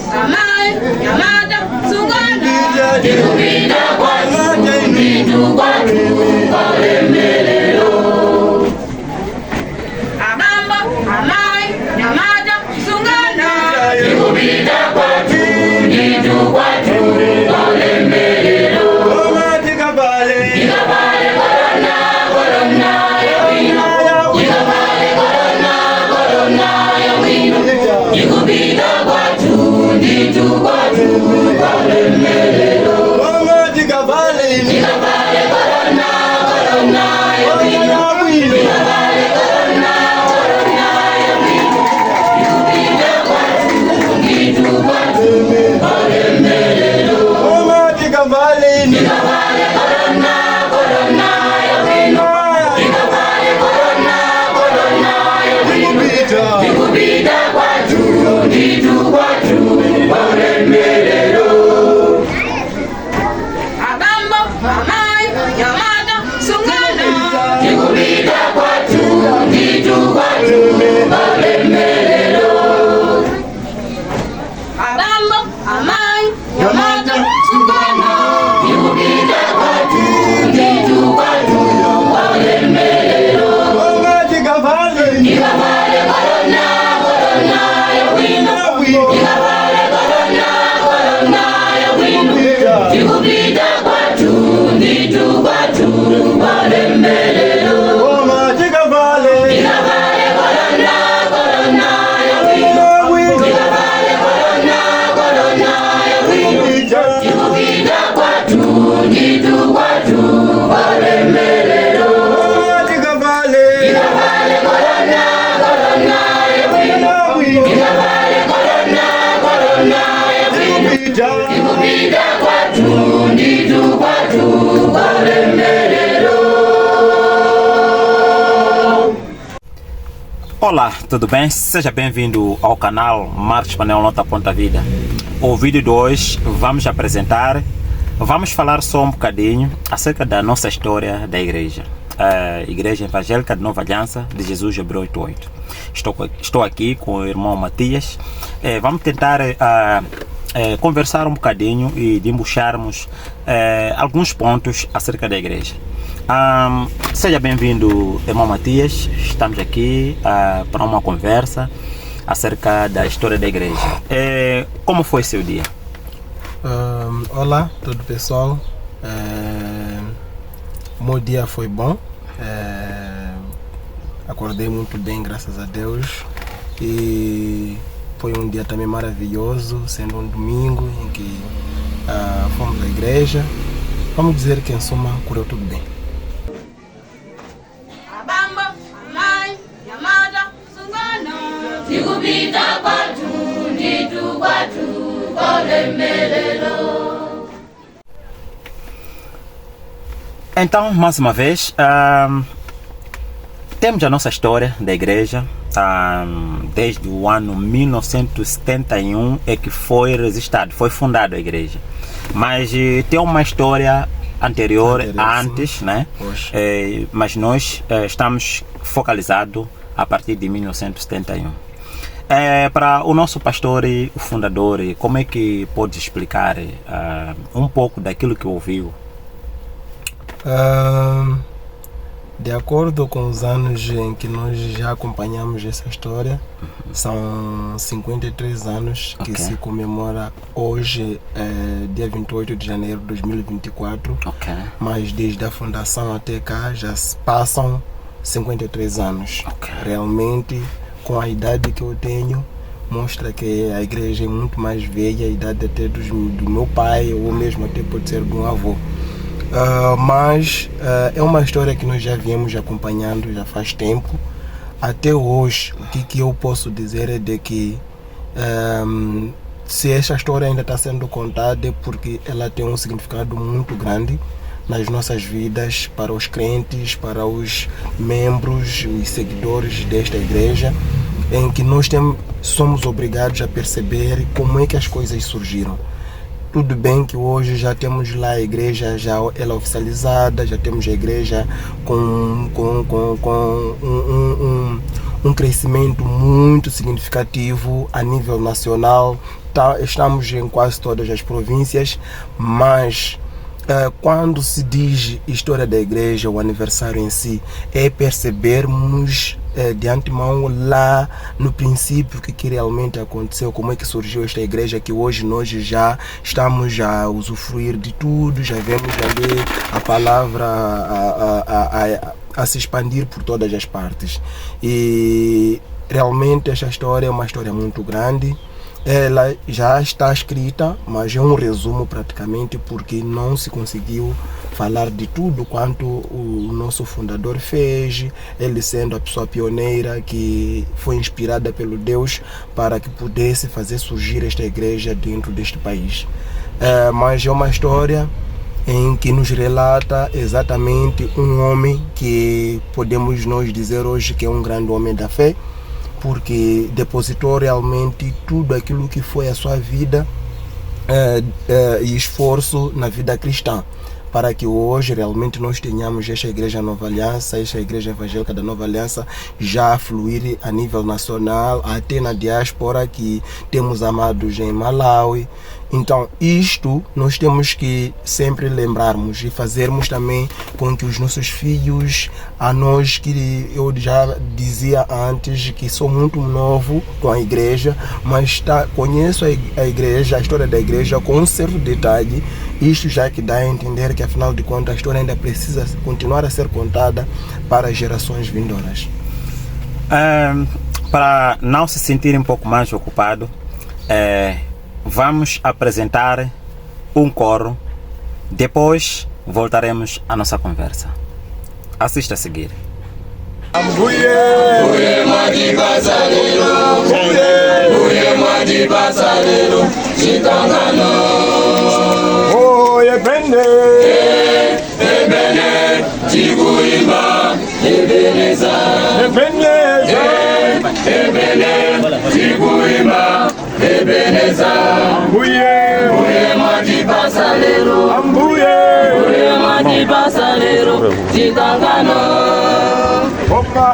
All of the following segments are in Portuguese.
amai, yamada, sungana. Ikubida kwatu, nditu kwatu, kolemelelo. Abamba, amai, yamada, sungana. Ikubida kwatu, nditu kwatu, kolemelelo. Tikabale, corona, corona, yawino. Tikabale, corona, corona, yawino. Ikubida kwatu, nditu kwatu, kolemelelo. Tikabale, corona, corona, yawino. Tikabale, corona, corona, yawino. Ikubida kwatu, nditu kwatu, kolemelelo. Tikabale, corona, corona, yawino. Tikabale, corona, corona, yawino. Ikubida kwatu, nditu kwatu, kolemelelo. Abambo, amai, yamada, sungana. Ikubida kwatu, nditu kwatu, kolemelelo. Abambo, amai, yamada, sungana. Ikubida kwatu, nditu kwatu, kolemelelo. Tikabale, corona, corona, yawino. Tikabale, corona, corona, yawino. Ikubida kwatu, nditu kwatu, kolemelelo. Tikabale, corona, corona, yawino. Tikabale, corona, corona, yawino. Ikubida kwatu, nditu kwatu, kolemelelo. Tikabale, corona, corona, yawino. Tikabale, corona, corona, yawino. Ikubida kwatu, nditu kwatu, kolemelelo. Olá, tudo bem? Seja bem-vindo ao canal Marcos Panel Nota Ponta Vida. O vídeo de hoje vamos falar só um bocadinho acerca da nossa história da igreja. A Igreja Evangélica de Nova Aliança de Jesus Hebreu 88. Estou aqui com o irmão Matias. Vamos tentar conversar um bocadinho e desembucharmos alguns pontos acerca da igreja. Seja bem-vindo, irmão Matias. Estamos aqui para uma conversa acerca da história da igreja. Como foi seu dia? Olá, todo pessoal. O meu dia foi bom. Acordei muito bem, graças a Deus. E foi um dia também maravilhoso, sendo um domingo em que fomos à igreja. Vamos dizer que em suma correu tudo bem. Abamba, amai, yamada, sungana. Ikubida kwatu, nditu kwatu, kolemelelo. Então, mais uma vez, temos a nossa história da igreja. Desde o ano 1971 é que foi registrado, foi fundada a igreja. Mas tem uma história anterior, antes, né? Mas nós estamos focalizados a partir de 1971. Para o nosso pastor e o fundador, como é que pode explicar um pouco daquilo que ouviu? De acordo com os anos em que nós já acompanhamos essa história, são 53 anos que se comemora hoje, dia 28 de janeiro de 2024. Mas desde a fundação até cá já se passam 53 anos. Realmente, com a idade que eu tenho, mostra que a igreja é muito mais velha, a idade até do meu pai, ou mesmo até pode ser do meu avô. Mas é uma história que nós já viemos acompanhando já faz tempo. Até hoje, o que eu posso dizer é de que se esta história ainda está sendo contada é porque ela tem um significado muito grande nas nossas vidas, para os crentes, para os membros e seguidores desta igreja, em que nós somos obrigados a perceber como é que as coisas surgiram. Tudo bem que hoje já temos lá a igreja já ela oficializada, já temos a igreja com um crescimento muito significativo a nível nacional. Estamos em quase todas as províncias, mas quando se diz história da igreja, o aniversário em si, é percebermos de antemão lá no princípio que realmente aconteceu, como é que surgiu esta igreja, que hoje nós já estamos a usufruir de tudo, já vemos ali a palavra a se expandir por todas as partes. E realmente esta história é uma história muito grande. Ela já está escrita, mas é um resumo praticamente, porque não se conseguiu falar de tudo quanto o nosso fundador fez, ele sendo a pessoa pioneira que foi inspirada pelo Deus para que pudesse fazer surgir esta igreja dentro deste país. Mas é uma história em que nos relata exatamente um homem que podemos nós dizer hoje que é um grande homem da fé, porque depositou realmente tudo aquilo que foi a sua vida e esforço na vida cristã, para que hoje realmente nós tenhamos esta Igreja Nova Aliança, esta Igreja Evangélica da Nova Aliança já a fluir a nível nacional, até na diáspora, que temos amados em Malawi. Então isto nós temos que sempre lembrarmos e fazermos também com que os nossos filhos, a nós, que eu já dizia antes que sou muito novo com a igreja, mas conheço a igreja, a história da igreja com um certo detalhe. Isto já que dá a entender que, afinal de contas, a história ainda precisa continuar a ser contada para as gerações vindouras. Para não se sentir um pouco mais ocupado, vamos apresentar um coro, depois voltaremos à nossa conversa. Assista a seguir. Ebeneza, Ambuye Mati Basalero, Ambuye Mati Basalero, Chitangano,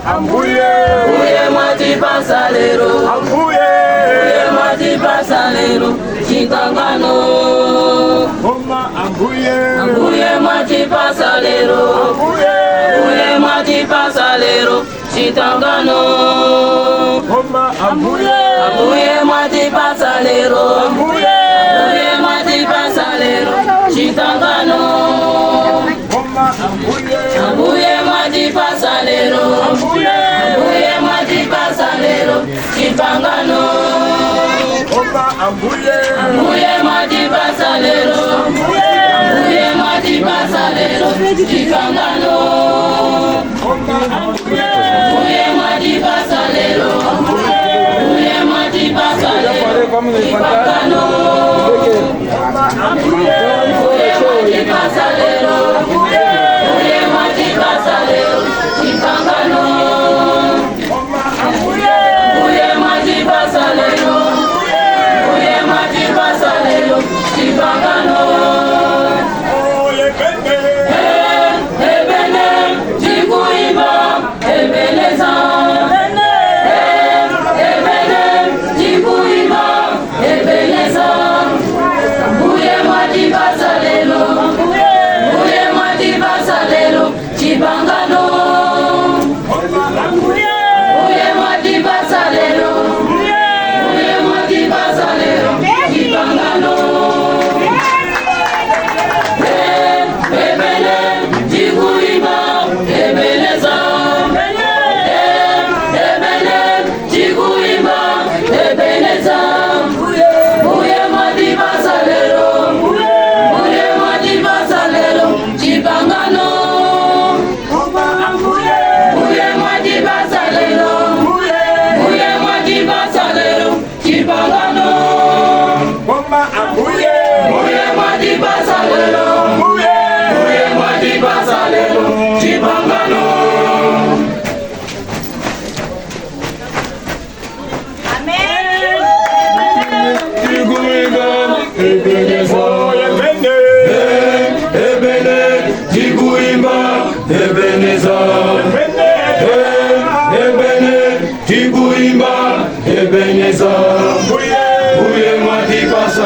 Ambuye Mati Basalero, Ambuye Mati Basalero, Chitangano, Ambuye Mati Basalero, Ambuye Mati Basalero, Chitangano, Ambuye Mati Basalero, Ambuye Mati Basalero, Chitangano, Ambuye Mati Basalero, Ambuye Mati Basalero, Chitangano, Ambuye Mati Basalero, Ambuye Mati Basalero, Chitangano, Ambuye Mati Basalero, Ambuye Mati Basalero, Chitangano, Ambuye Mati Basalero, Ambuye Mati Basalero, Chitangano, Ambuye Mati Basalero, Ambuye Mati Basalero, Chitangano.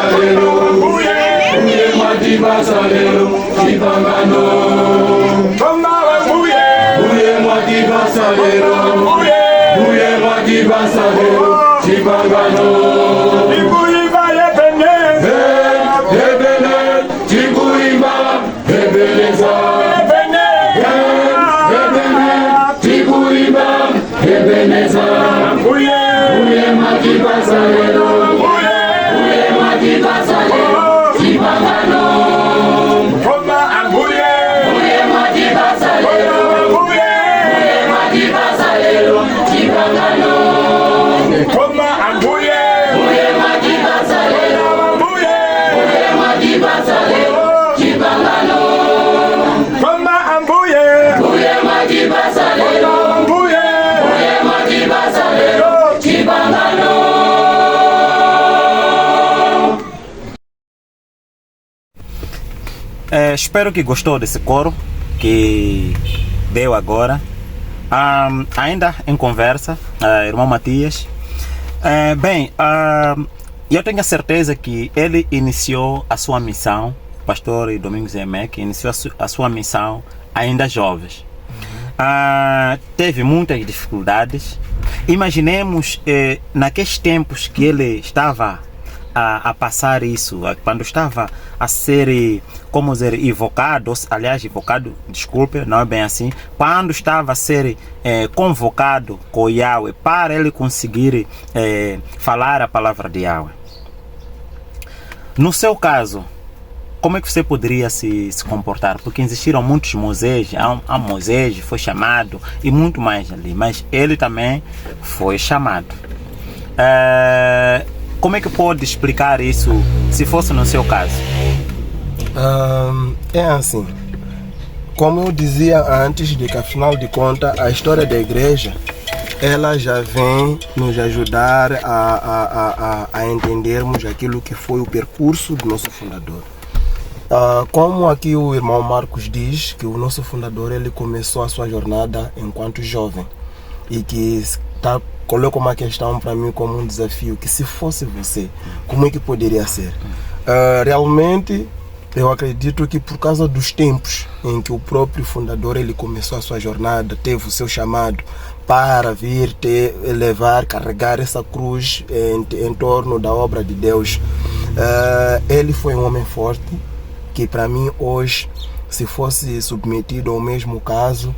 basalero, uye mwati basalero, chipangano. Uye mwati basalero, uye mwati basalero, chipangano. Chikuimba yebene, yebene, chikuimba yebeleza, yebene, chikuimba yebeleza. Uye mwati basalero, uye mwati basalero, chipangano. Uye mwati basalero, uye mwati basalero, chipangano. Uye mwati basalero, uye mwati basalero, chipangano. Uye mwati basalero, uye mwati basalero, chipangano. Espero que gostou desse coro que deu agora. Ainda em conversa, irmão Matias. Eu tenho a certeza que ele iniciou a sua missão, o pastor Domingos Emek iniciou a sua missão ainda jovens. Teve muitas dificuldades. Imaginemos naqueles tempos que ele estava a passar isso, quando estava a ser, como dizer, invocado, desculpe, não é bem assim, quando estava a ser convocado com Yahweh para ele conseguir falar a palavra de Yahweh. No seu caso, como é que você poderia se comportar? Porque existiram muitos Moisés, há Moisés foi chamado e muito mais ali, mas ele também foi chamado. Como é que pode explicar isso se fosse no seu caso? É assim, como eu dizia antes, de que afinal de contas a história da igreja ela já vem nos ajudar a entendermos aquilo que foi o percurso do nosso fundador. Como aqui o irmão Marcos diz, que o nosso fundador ele começou a sua jornada enquanto jovem e que coloca uma questão para mim como um desafio, que se fosse você, como é que poderia ser? Realmente, eu acredito que por causa dos tempos em que o próprio fundador ele começou a sua jornada, teve o seu chamado para vir carregar essa cruz em torno da obra de Deus, ele foi um homem forte, que para mim hoje, se fosse submetido ao mesmo caso,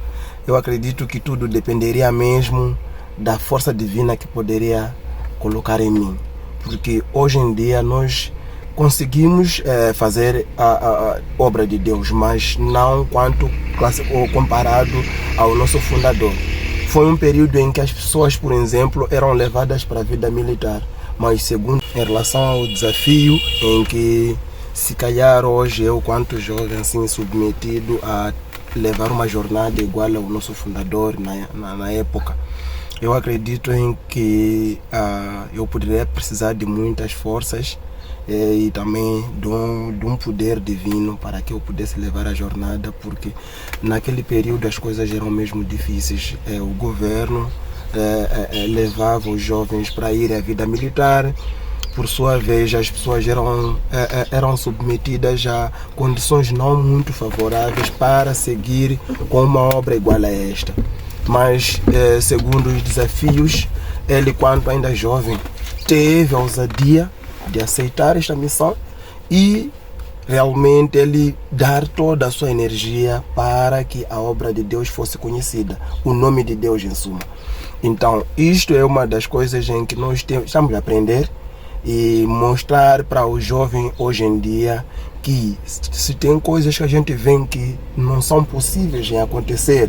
eu acredito que tudo dependeria mesmo da força divina que poderia colocar em mim, porque hoje em dia nós conseguimos fazer a obra de Deus, mas não quanto ou comparado ao nosso fundador. Foi um período em que as pessoas, por exemplo, eram levadas para a vida militar, mas segundo em relação ao desafio em que se calhar hoje eu, quanto jovem assim submetido a levar uma jornada igual ao nosso fundador na época, eu acredito em que eu poderia precisar de muitas forças e também de um poder divino para que eu pudesse levar a jornada, porque naquele período as coisas eram mesmo difíceis. O governo levava os jovens para ir à vida militar. Por sua vez, as pessoas eram submetidas a condições não muito favoráveis para seguir com uma obra igual a esta. Mas, segundo os desafios, ele, quando ainda jovem, teve a ousadia de aceitar esta missão e realmente ele dar toda a sua energia para que a obra de Deus fosse conhecida, o nome de Deus em suma. Então, isto é uma das coisas em que nós estamos a aprender e mostrar para o jovem hoje em dia que se tem coisas que a gente vê que não são possíveis em acontecer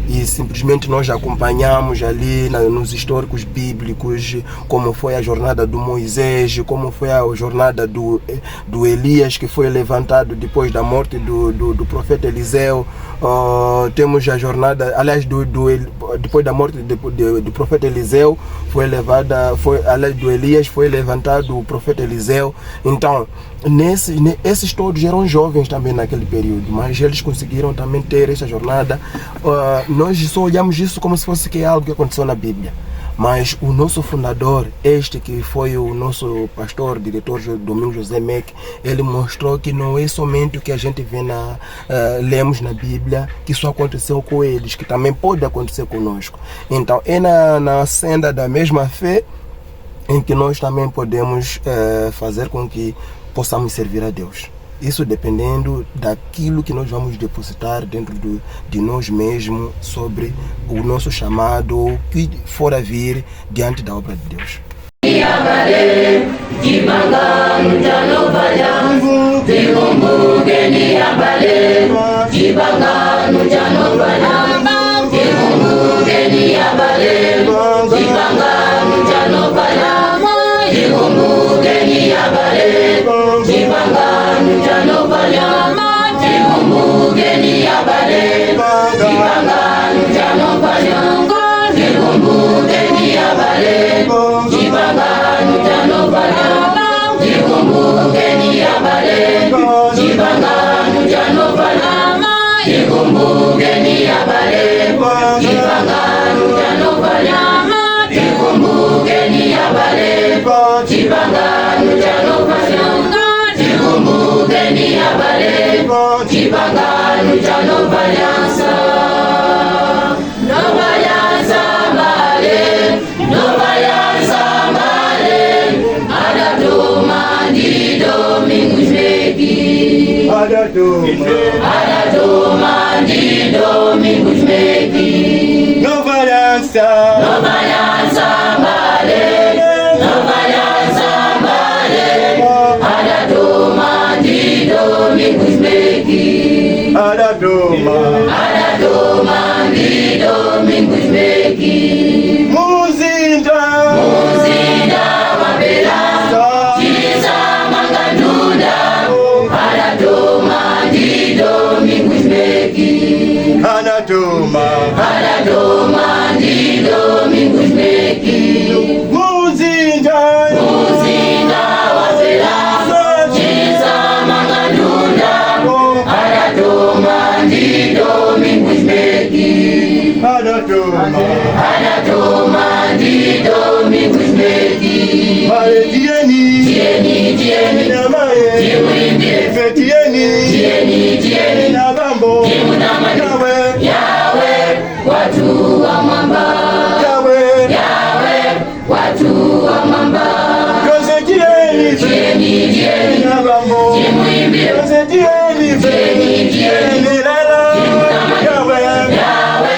e simplesmente nós acompanhamos ali nos históricos bíblicos, como foi a jornada do Moisés, como foi a jornada do Elias, que foi levantado depois da morte do profeta Eliseu. Temos a jornada, aliás, depois da morte do profeta Eliseu, aliás, do Elias foi levantado o profeta Eliseu. Então, esses todos eram jovens também naquele período, mas eles conseguiram também ter essa jornada. Nós só olhamos isso como se fosse algo que aconteceu na Bíblia, Mas o nosso fundador, este que foi o nosso pastor, diretor Domingos José Meck, ele mostrou que não é somente o que a gente vê lemos na Bíblia, que isso aconteceu com eles, que também pode acontecer conosco. Então é na senda da mesma fé em que nós também podemos fazer com que possamos servir a Deus. Isso dependendo daquilo que nós vamos depositar dentro de nós mesmos sobre o nosso chamado, o que for a vir diante da obra de Deus. Domingos Meck, Nova Aliança, Male, Nova Aliança, Male, Aradoma de Domingos Meck, Aradoma de Domingos Meck, Muzinda, Mabela, Tiza Mangandunda, Aradoma de Domingos Meck, Aradoma de Domingos Meck, Muzinda, Mabela, Tiza Mangandunda, Aradoma de Domingos Meck, Aradoma de Domingos Meck, Tieni, Timuimbe, Tieni, Nabambo, Yawe, watu wa mwamba, Yawe, watu wa mwamba, Tieni, Nabambo, Timuimbe, Tieni, Yawe,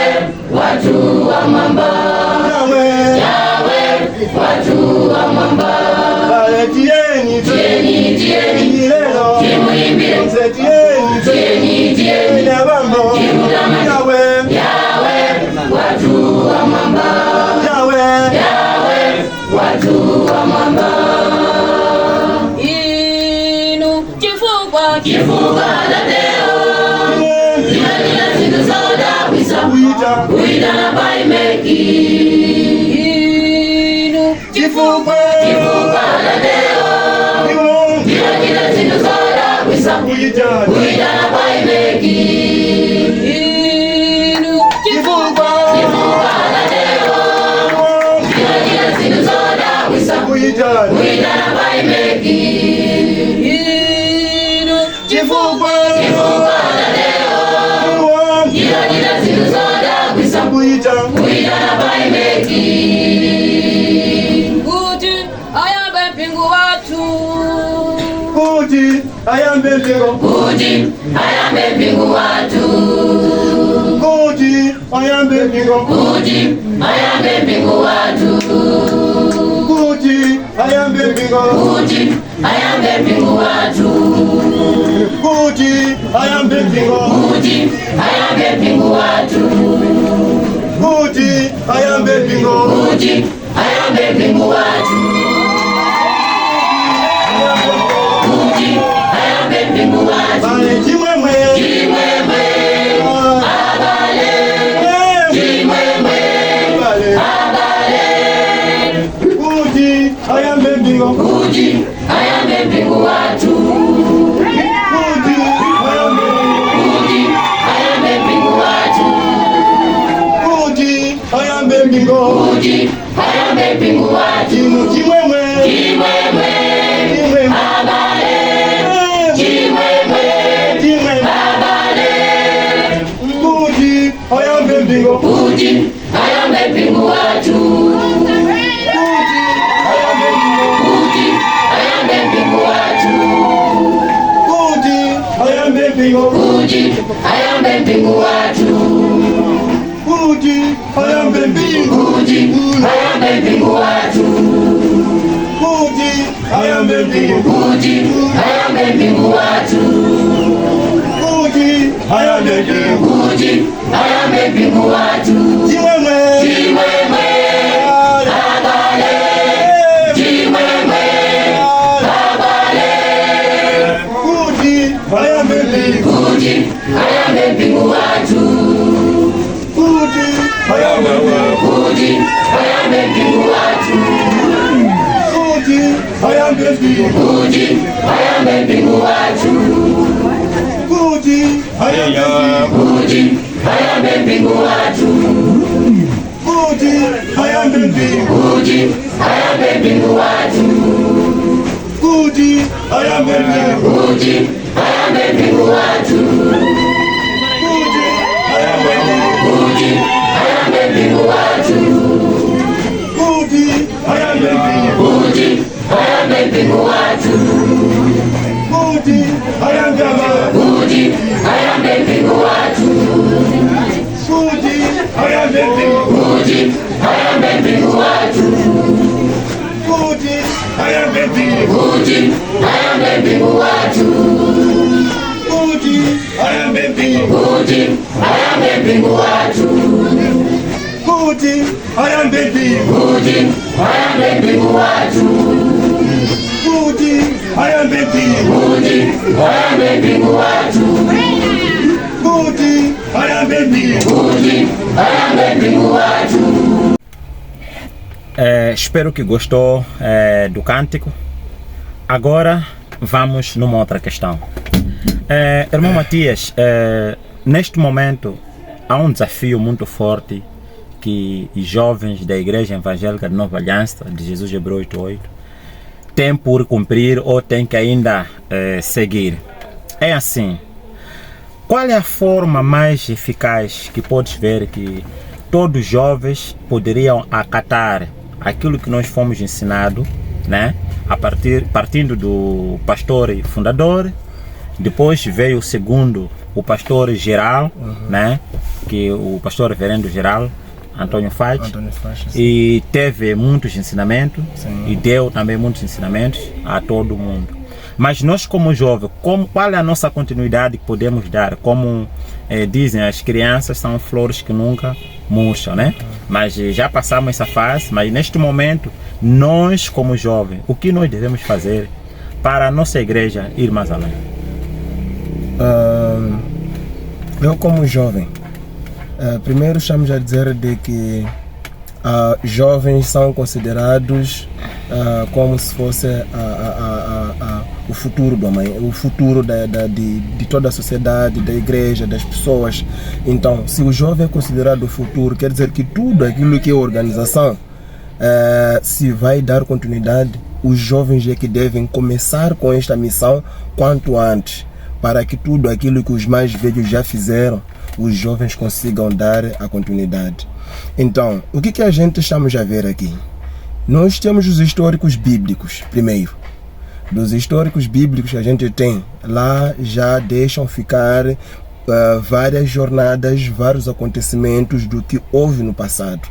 watu wa mwamba, Yawe, watu wa mwamba, Tieni, Timuimbe, Tieni, Nabambo, Yawe, watu wa mwamba, Yawe, watu wa mwamba. Inu chifukwa la leo, Kila zindu zoda Uida na Pai Meki. Inu chifukwa la leo, Kila zindu zoda Uida na Pai Meki. Inu chifukwa la leo, Kila zindu zoda Uida na Pai Meki. Inu chifukwa la leo, Kila zindu zoda Uida na Pai Meki. Kuti ayambe mpingu watu, Kuti ayambe mpingu watu, Kuti ayambe mpingu watu, Kuti ayambe mpingu watu, Kuti ayambe mpingu watu, Kuti ayambe mpingu watu, Chimwemwe, abale, Chimwemwe, abale, Kuti ayambe mpingu watu, Kuti ayambe mpingu watu, Kuti ayambe mpingu Espero que gostou do cântico. Agora vamos numa outra questão. Irmão Matias, neste momento há um desafio muito forte que os jovens da Igreja Evangélica de Nova Aliança, de Jesus Hebreus 8, têm por cumprir ou têm que ainda seguir. É assim, qual é a forma mais eficaz que podes ver que todos os jovens poderiam acatar aquilo que nós fomos ensinados, né? Partindo do pastor fundador, depois veio o segundo, o pastor geral, né? Que o pastor reverendo geral, Antônio Fati, e teve muitos ensinamentos, e deu também muitos ensinamentos a todo mundo. Mas nós como jovens, qual é a nossa continuidade que podemos dar? Como dizem, as crianças são flores que nunca murcham, né? Mas já passamos essa fase, mas neste momento, nós como jovens, o que nós devemos fazer para a nossa igreja ir mais além? Eu como jovem, primeiro estamos a dizer de que jovens são considerados como se fosse o futuro do amanhã, o futuro de toda a sociedade, da igreja, das pessoas. Então, se o jovem é considerado o futuro, quer dizer que tudo aquilo que é organização, se vai dar continuidade, os jovens é que devem começar com esta missão quanto antes, para que tudo aquilo que os mais velhos já fizeram, os jovens consigam dar a continuidade. Então, o que a gente estamos a ver aqui? Nós temos os históricos bíblicos, primeiro. Dos históricos bíblicos que a gente tem, lá já deixam ficar várias jornadas, vários acontecimentos do que houve no passado.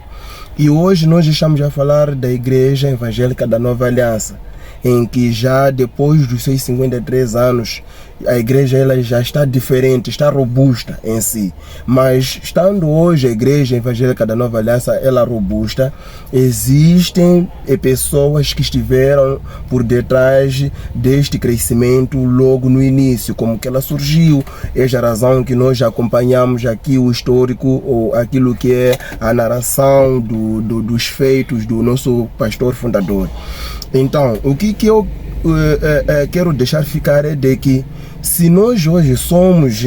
E hoje nós estamos a falar da Igreja Evangélica da Nova Aliança, em que já depois dos seus 53 anos, a igreja ela já está diferente, está robusta em si. Mas estando hoje a Igreja Evangélica da Nova Aliança ela robusta, existem pessoas que estiveram por detrás deste crescimento logo no início, como que ela surgiu. Esta é a razão que nós já acompanhamos aqui o histórico, ou aquilo que é a narração dos feitos do nosso pastor fundador. Então, o que eu quero deixar ficar é de que se nós hoje somos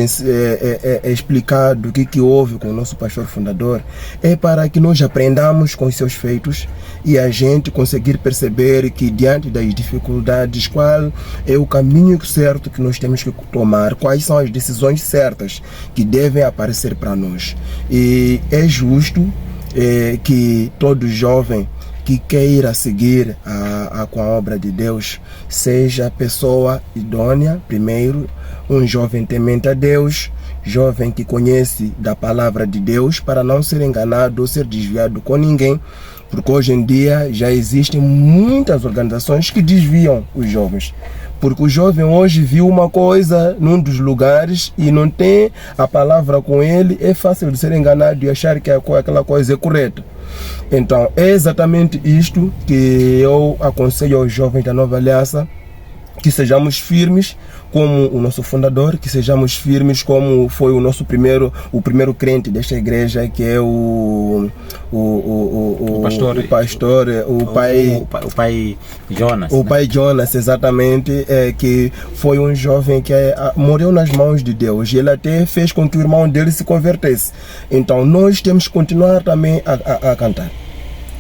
explicados o que houve com o nosso pastor fundador, é para que nós aprendamos com os seus feitos e a gente conseguir perceber que diante das dificuldades, qual é o caminho certo que nós temos que tomar, quais são as decisões certas que devem aparecer para nós. E é justo que todo jovem que queira seguir com a obra de Deus seja pessoa idônea, primeiro, um jovem temente a Deus, jovem que conhece da palavra de Deus, para não ser enganado ou ser desviado com ninguém, porque hoje em dia já existem muitas organizações que desviam os jovens. Porque o jovem hoje viu uma coisa num dos lugares e não tem a palavra com ele, é fácil de ser enganado e achar que aquela coisa é correta. Então é exatamente isto que eu aconselho aos jovens da Nova Aliança, que sejamos firmes como o nosso fundador, que sejamos firmes como foi o primeiro crente desta igreja, que é o pai Jonas. O pai Jonas, exatamente, que foi um jovem que morreu nas mãos de Deus, e ele até fez com que o irmão dele se convertesse. Então nós temos que continuar também a cantar,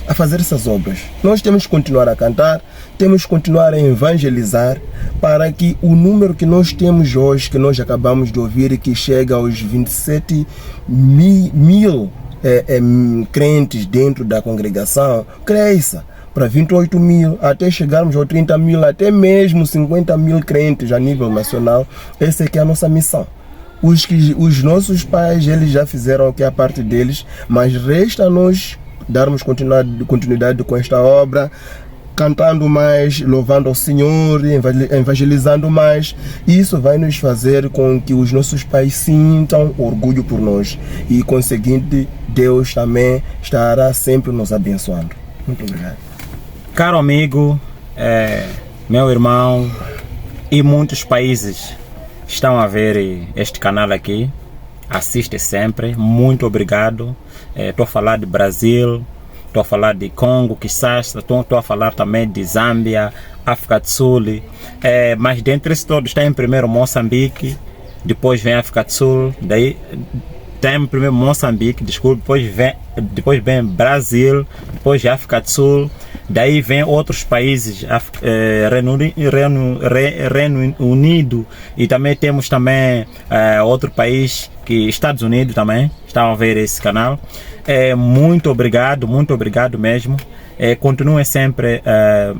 a fazer essas obras. Nós temos que continuar a cantar, temos que continuar a evangelizar, para que o número que nós temos hoje, que nós acabamos de ouvir, que chega aos 27 mil crentes dentro da congregação, cresça para 28 mil, até chegarmos aos 30 mil, até mesmo 50 mil crentes a nível nacional. Essa é que é a nossa missão. Os nossos pais, eles já fizeram o que é a parte deles, mas resta a nós darmos continuidade com esta obra, cantando mais, louvando ao Senhor, evangelizando mais. Isso vai nos fazer com que os nossos pais sintam orgulho por nós, e conseguinte, Deus também estará sempre nos abençoando. Muito obrigado. Caro amigo, meu irmão, e muitos países estão a ver este canal aqui, assiste sempre, muito obrigado. Estou a falar de Brasil, estou a falar de Congo, quizás, estou a falar também de Zâmbia, África do Sul, mas dentre esses todos está em primeiro Moçambique, depois vem África do Sul, daí tem primeiro Moçambique, desculpe, depois vem Brasil, depois África do Sul, daí vem outros países, Reino Unido, e também temos também outro país, que Estados Unidos também, estão a ver esse canal. Muito obrigado mesmo. Continuem sempre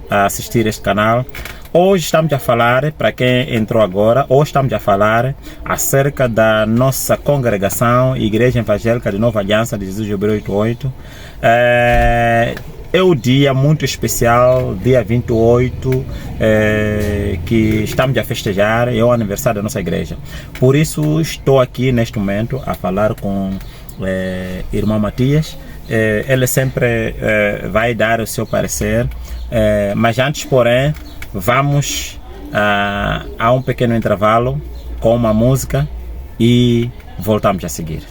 a assistir este canal. Hoje estamos a falar, para quem entrou agora, estamos a falar acerca da nossa congregação, Igreja Evangélica de Nova Aliança de Jesus Jubileu 88. É o dia muito especial, dia 28, que estamos a festejar, é o aniversário da nossa igreja. Por isso estou aqui neste momento a falar com irmão Matias. Ele sempre vai dar o seu parecer, mas antes, porém, vamos a um pequeno intervalo com uma música e voltamos a seguir.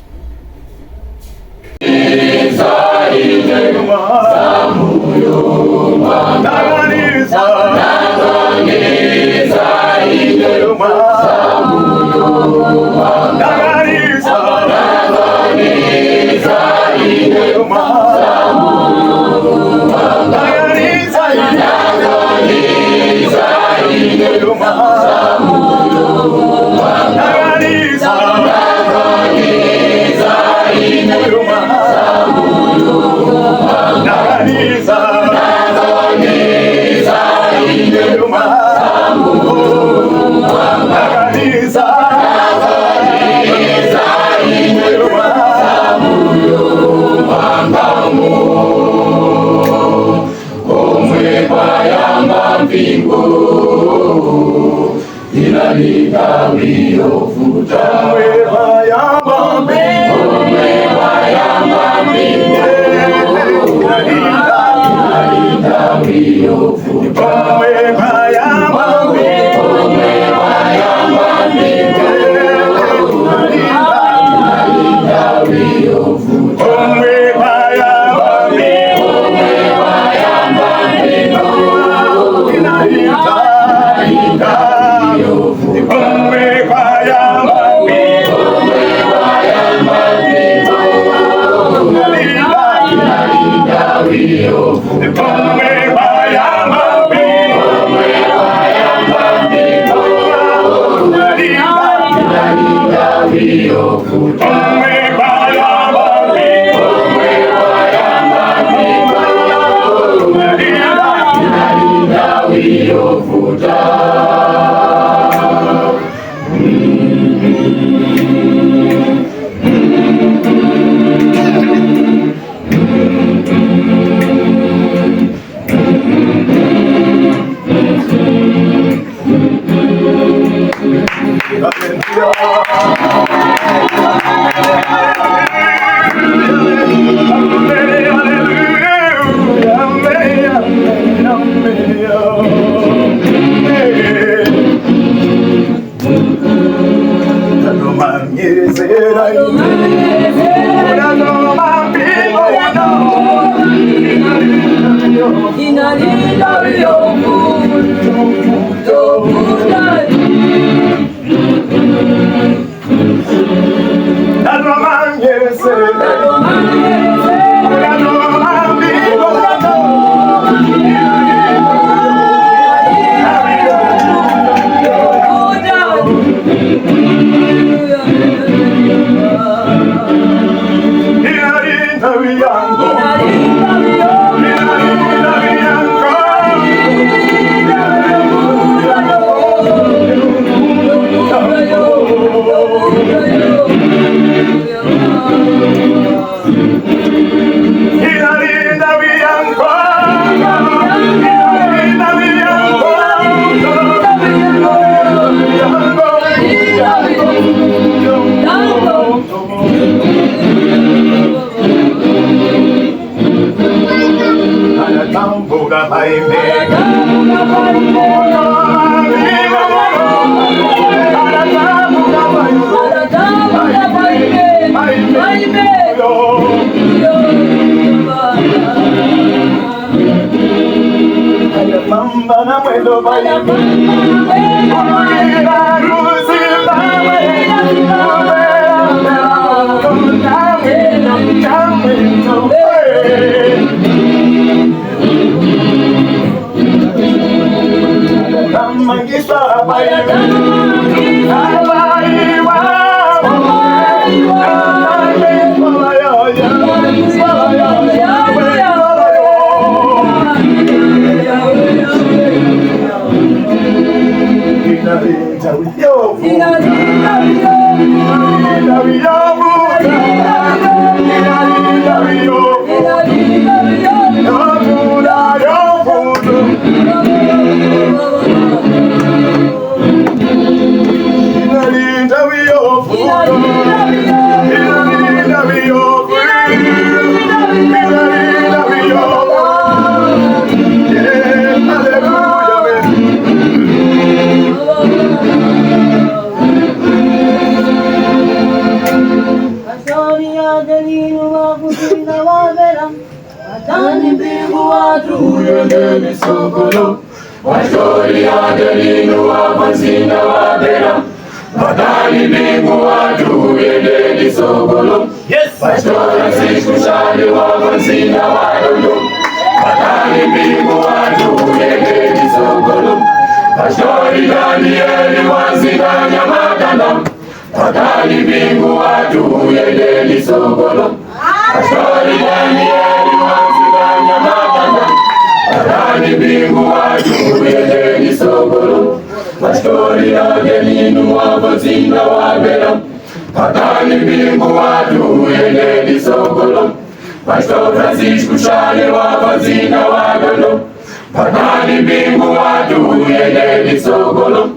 Pastor Francisco Chale wa Vazinga wa Golo, Patani Bingu wa Duye de Sogolo,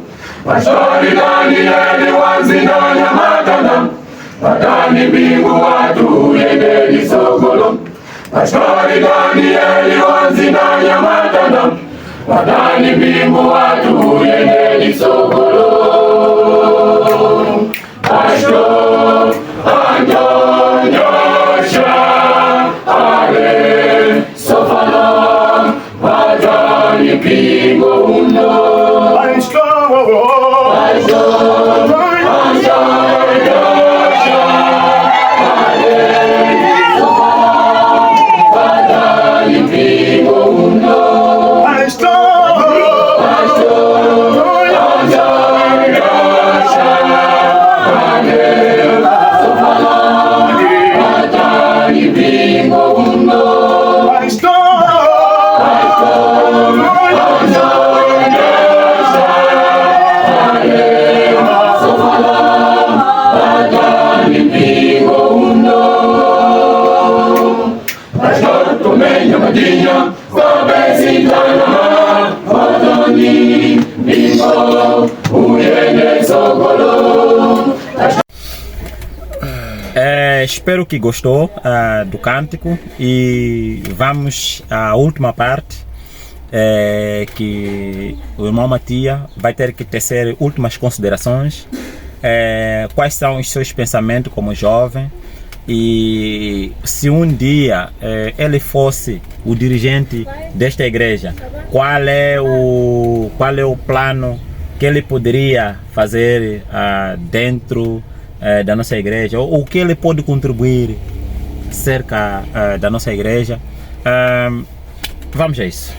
Pastor Danieli wa Zinanya Matana, Patani Bingu wa Duye de Sogolo, Pastor Danieli wa Zinanya Matana, Patani Bingu wa Duye de Sogolo, Pastor Antonio Sofala, Padani Bingo Uno, espero que gostou do cântico e vamos à última parte, que o irmão Matia vai ter que tecer últimas considerações, quais são os seus pensamentos como jovem, e se um dia ele fosse o dirigente desta igreja, qual é o plano que ele poderia fazer dentro da nossa igreja, ou o que ele pode contribuir cerca da nossa igreja. Vamos a isso.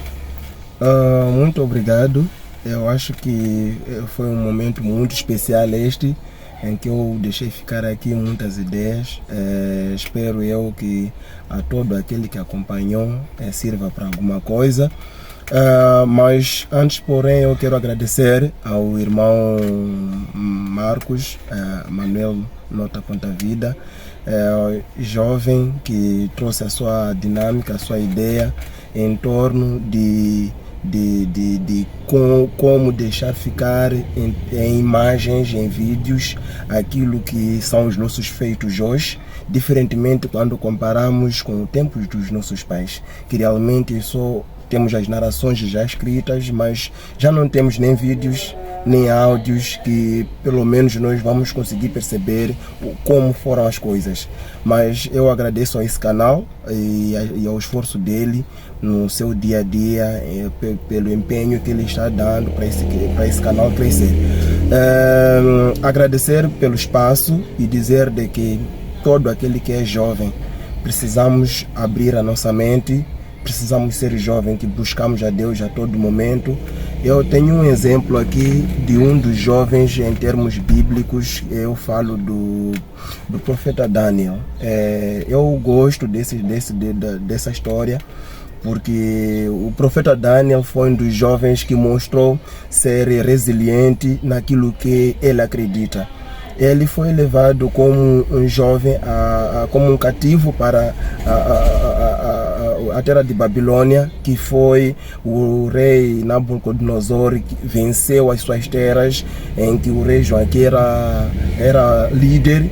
Muito obrigado. Eu acho que foi um momento muito especial este, em que eu deixei ficar aqui muitas ideias. Espero eu que a todo aquele que acompanhou sirva para alguma coisa. Mas antes, porém, eu quero agradecer ao irmão Marcos Manuel Nota Ponta Vida, jovem que trouxe a sua dinâmica, a sua ideia em torno de como deixar ficar em imagens, em vídeos, aquilo que são os nossos feitos hoje, diferentemente quando comparamos com o tempo dos nossos pais, que realmente só temos as narrações já escritas, mas já não temos nem vídeos, nem áudios que pelo menos nós vamos conseguir perceber como foram as coisas. Mas eu agradeço a esse canal e ao esforço dele no seu dia a dia, pelo empenho que ele está dando para esse canal crescer. Agradecer pelo espaço e dizer de que todo aquele que é jovem, precisamos abrir a nossa mente, precisamos ser jovens que buscamos a Deus a todo momento. Eu tenho um exemplo aqui de um dos jovens em termos bíblicos. Eu falo do profeta Daniel. Eu gosto dessa história, porque o profeta Daniel foi um dos jovens que mostrou ser resiliente naquilo que ele acredita. Ele foi levado como um jovem, como um cativo para a terra de Babilônia, que foi o rei Nabucodonosor que venceu as suas terras, em que o rei Joaquim era líder.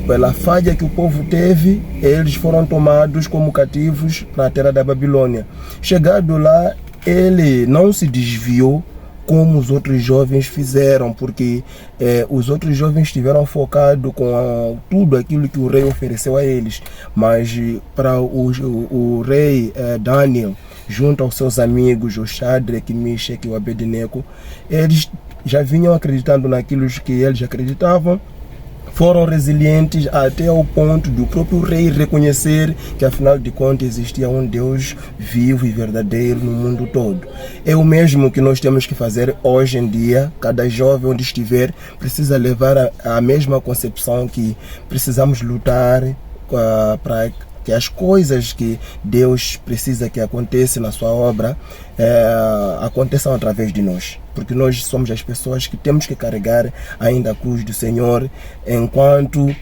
Pela falha que o povo teve, eles foram tomados como cativos para a terra da Babilônia. Chegado lá, ele não se desviou como os outros jovens fizeram, porque os outros jovens estiveram focados com tudo aquilo que o rei ofereceu a eles. Mas para o rei Daniel, junto aos seus amigos, o Shadraque, Meshach e o Abednego, eles já vinham acreditando naquilo que eles acreditavam, foram resilientes até ao ponto do próprio rei reconhecer que afinal de contas existia um Deus vivo e verdadeiro no mundo todo. É o mesmo que nós temos que fazer hoje em dia. Cada jovem onde estiver precisa levar a mesma concepção, que precisamos lutar para que as coisas que Deus precisa que aconteçam na sua obra aconteçam através de nós, porque nós somos as pessoas que temos que carregar ainda a cruz do Senhor enquanto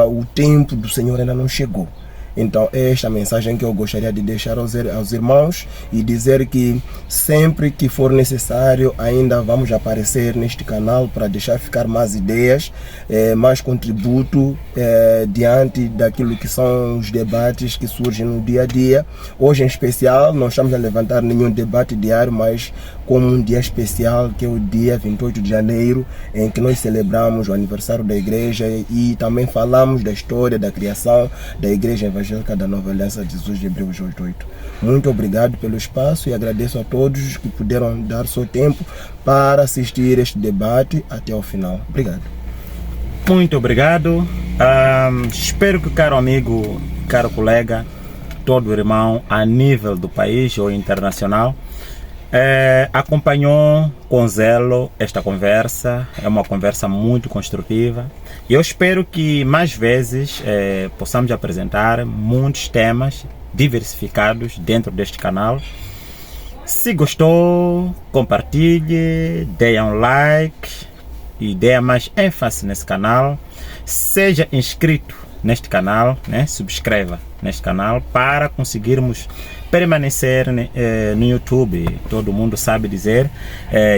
o tempo do Senhor ainda não chegou. Então é esta mensagem que eu gostaria de deixar aos irmãos, e dizer que sempre que for necessário ainda vamos aparecer neste canal para deixar ficar mais ideias, mais contributo diante daquilo que são os debates que surgem no dia a dia. Hoje em especial não estamos a levantar nenhum debate diário, mas como um dia especial, que é o dia 28 de janeiro, em que nós celebramos o aniversário da igreja e também falamos da história da criação da Igreja Evangélica da Nova Aliança de Jesus de Hebreus 8.8. Muito obrigado pelo espaço e agradeço a todos que puderam dar seu tempo para assistir este debate até o final. Obrigado. Muito obrigado. Espero que o caro amigo, caro colega, todo irmão a nível do país ou internacional acompanhou com zelo esta conversa. É uma conversa muito construtiva. Eu espero que mais vezes possamos apresentar muitos temas diversificados dentro deste canal. Se gostou, compartilhe, dê um like e dê mais ênfase nesse canal. Seja inscrito neste canal, subscreva neste canal para conseguirmos permanecer no YouTube. Todo mundo sabe dizer,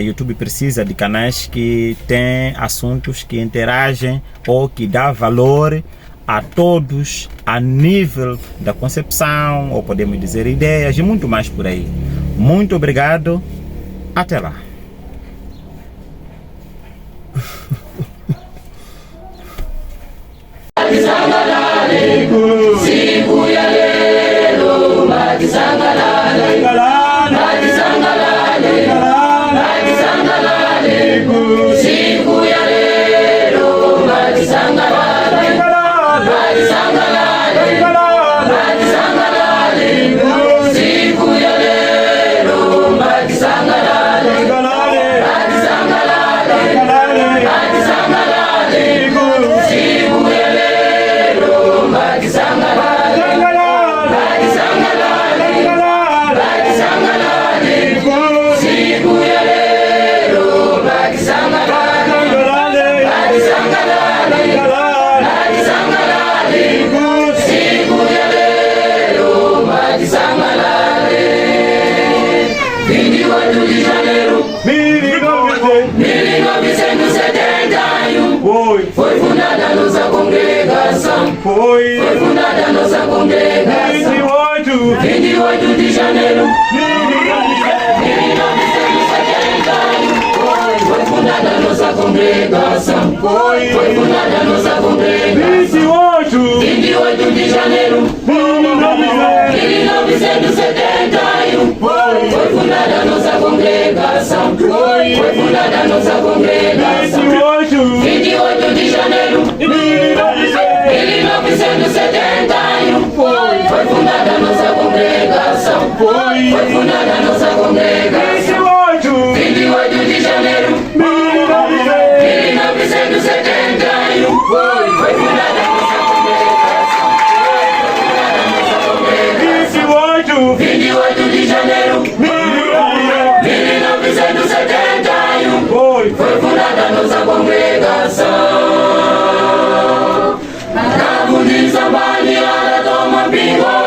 YouTube precisa de canais que têm assuntos que interagem ou que dá valor a todos a nível da concepção, ou podemos dizer ideias e muito mais por aí. Muito obrigado, até lá. Foi fundada nossa congregação. Foi fundada nossa congregação. 28 de janeiro 1971. Foi fundada nossa congregação. Foi fundada nossa congregação. 28 de janeiro 1971. Foi fundada nossa congregação. Foi fundada nossa congregação. 28 de janeiro 1971. Foi fundada nossa congregação. Foi fundada nossa congregação. 28 de janeiro 1971. Foi fundada nossa congregação. 28 de janeiro 1971. Foi fundada nossa congregação. Cabo de Zambani, ela toma pingo.